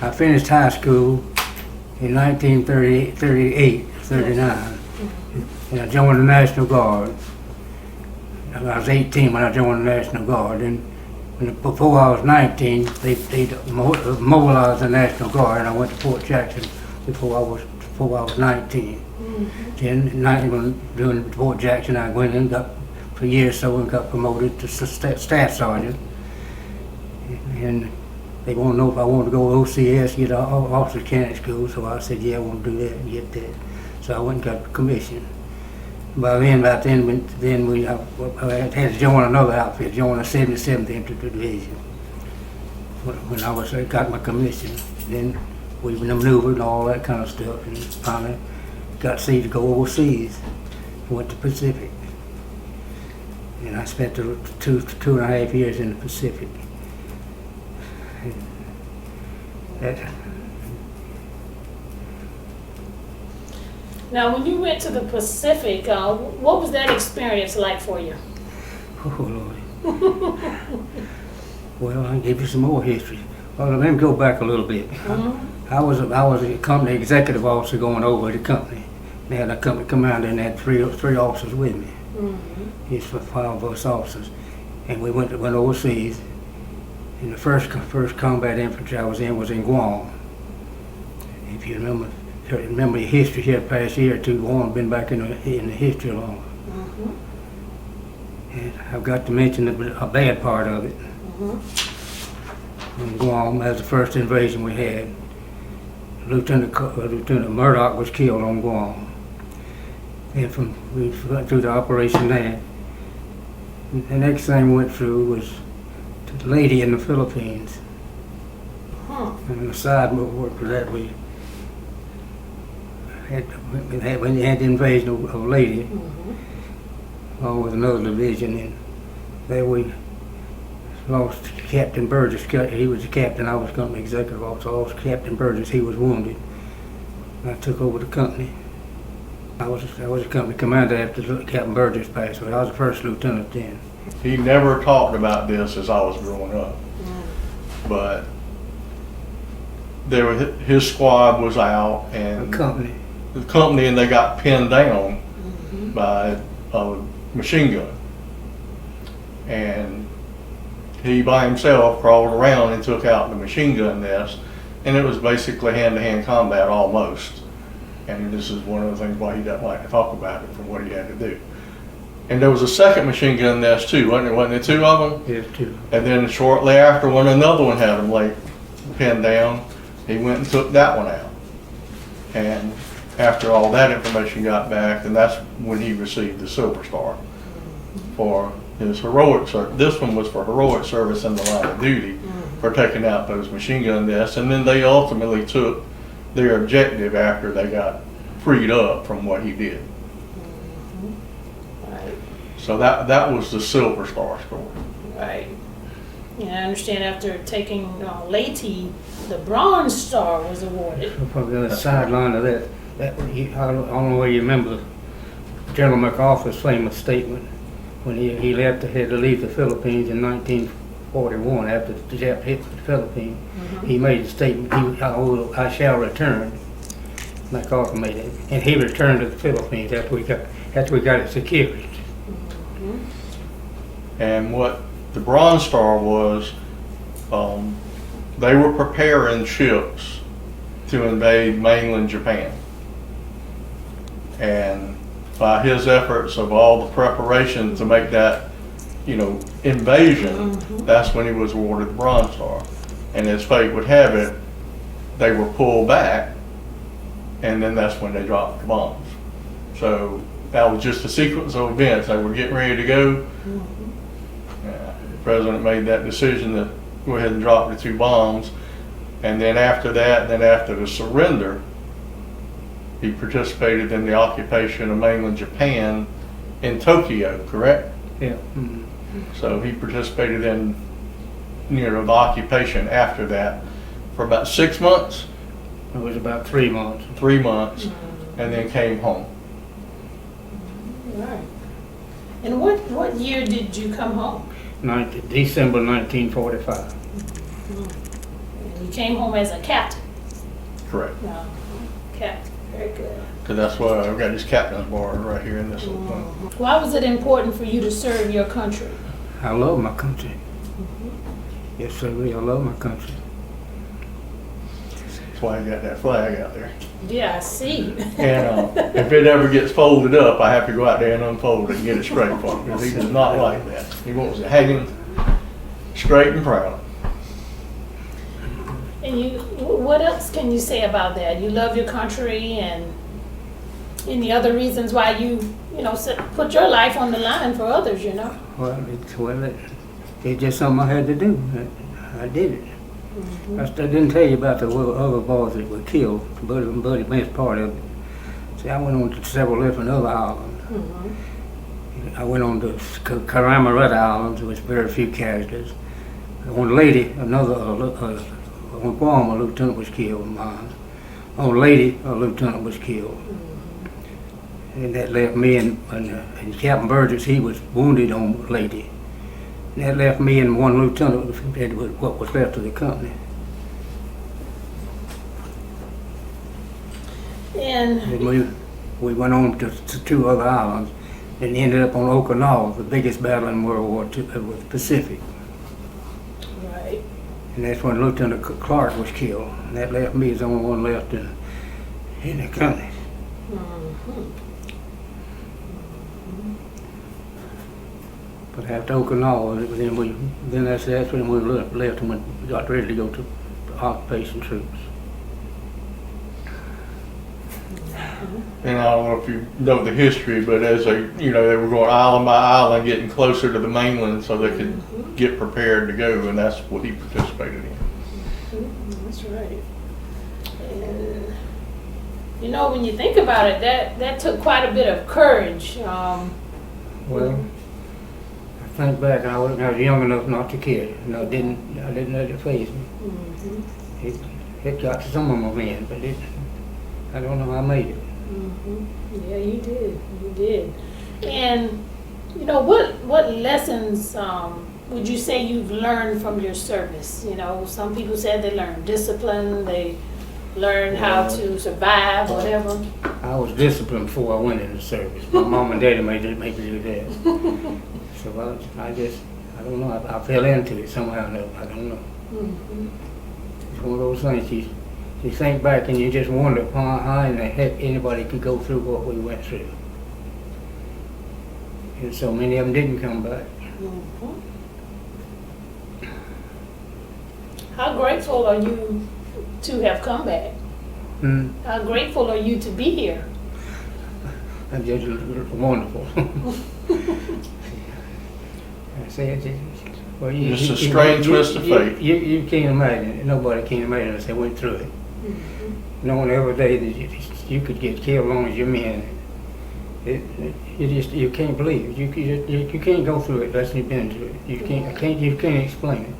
I finished high school in 1939, and I joined the National Guard. I was 18 when I joined the National Guard, and before I was 19, they mobilized the National Guard, and I went to Fort Jackson before I was 19. Then during Fort Jackson, I went and got for a year or so and got promoted to staff sergeant. And they want to know if I wanted to go to OCS, get an officer candidate school. So I said, yeah, I want to do that and get that. So I went and got commissioned. By then, I had to join another outfit, join the 77th Infantry Division. When I got my commission, then we maneuvered and all that kind of stuff, and finally got to go overseas. Went to Pacific, and I spent two and a half years in the Pacific. Now, when you went to the Pacific, what was that experience like for you? Oh, Lord. Well, I'll give you some more history. Well, let me go back a little bit. I was a company executive officer going over the company. They had a company commander and had three officers with me. He's for 5 of us officers, and we went overseas. And the first combat infantry I was in Guam. If you remember the history here the past year or two, Guam been back in the history long. And I've got to mention a bad part of it. In Guam, that was the first invasion we had. Lieutenant Murdoch was killed on Guam. And we went through the operation there. The next thing we went through was the lady in the Philippines. And the side work for that, when you had the invasion of Lady, along with another division, and there we lost Captain Burgess. He was the captain, I was company executive officer. I lost Captain Burgess, he was wounded. I took over the company. I was a company commander after Captain Burgess passed away. I was the first lieutenant then. He never talked about this as I was growing up, but his squad was out and The company, and they got pinned down by a machine gun, and he by himself crawled around and took out the machine gun nest, and it was basically hand-to-hand combat almost. And this is one of the things why he doesn't like to talk about it, from what he had to do. And there was a second machine gun nest too, wasn't there 2 of them? Yes, 2. And then shortly after, when another one had him pinned down, he went and took that one out. And after all that information got back, then that's when he received the Silver Star for his heroic service. This one was for heroic service in the line of duty for taking out those machine gun nests. And then they ultimately took their objective after they got freed up from what he did. Right. So that was the Silver Star story. Right. And I understand after taking Leyte, the Bronze Star was awarded. Probably on the sideline of that, I don't know whether you remember General MacArthur's famous statement when he had to leave the Philippines in 1941 after the Jap hit the Philippines. He made a statement, I shall return. MacArthur made it. And he returned to the Philippines after we got it secured. And what the Bronze Star was, they were preparing ships to invade mainland Japan. And by his efforts of all the preparation to make that, invasion, that's when he was awarded the Bronze Star. And as fate would have it, they were pulled back, and then that's when they dropped the bombs. So that was just a sequence of events. They were getting ready to go. The president made that decision to go ahead and drop the 2 bombs. And then after that, after the surrender, he participated in the occupation of mainland Japan in Tokyo, correct? Yeah. So he participated in the occupation after that for about 6 months. It was about 3 months. 3 months, and then came home. Right. And what year did you come home? December 1945. And you came home as a captain. Correct. No, captain, very good. Because that's why I've got this captain's bar right here in this little thing. Why was it important for you to serve your country? I love my country. Yes, sir, I love my country. That's why I got that flag out there. Yeah, I see. And if it ever gets folded up, I have to go out there and unfold it and get it straight for him, because he does not like that. He wants it hanging straight and proud. And what else can you say about that? You love your country, and any other reasons why you put your life on the line for others, Well, it's just something I had to do. I did it. I didn't tell you about the other boys that were killed. Buddy missed part of it. See, I went on to several different other islands. I went on to Karamaretta Islands, there was very few casualties. On Lady, on Guam, a lieutenant was killed. On Lady, a lieutenant was killed. And that left me and Captain Burgess, he was wounded on Lady. And that left me and one lieutenant with what was left of the company. And we went on to two other islands and ended up on Okinawa, the biggest battle in World War II, was Pacific. right. And that's when Lieutenant Clark was killed. And that left me as the only one left in the company. But after Okinawa, then that's when we left and we got ready to go to occupation troops. And I don't know if you know the history, but as they were going island by island, getting closer to the mainland so they could get prepared to go, and that's what he participated in. That's right. And when you think about it, that took quite a bit of courage. Well, I think back, I was young enough not to care. I didn't let it faze me. It got to some of my men, but I don't know how I made it. Yeah, you did. You did. And what lessons would you say you've learned from your service? Some people said they learned discipline, they learned how to survive, whatever. I was disciplined before I went into service. My mom and daddy made me do that. So I don't know. I fell into it somehow or another. I don't know. It's one of those things. You think back and you just wonder how in the heck anybody could go through what we went through. And so many of them didn't come back. How grateful are you to have come back? How grateful are you to be here? That's just wonderful. I say Just a strange twist of fate. You can't imagine it. Nobody can imagine us that went through it. Knowing every day that you could get killed as long as you're men. You can't believe it. You can't go through it unless you've been through it. You can't explain it.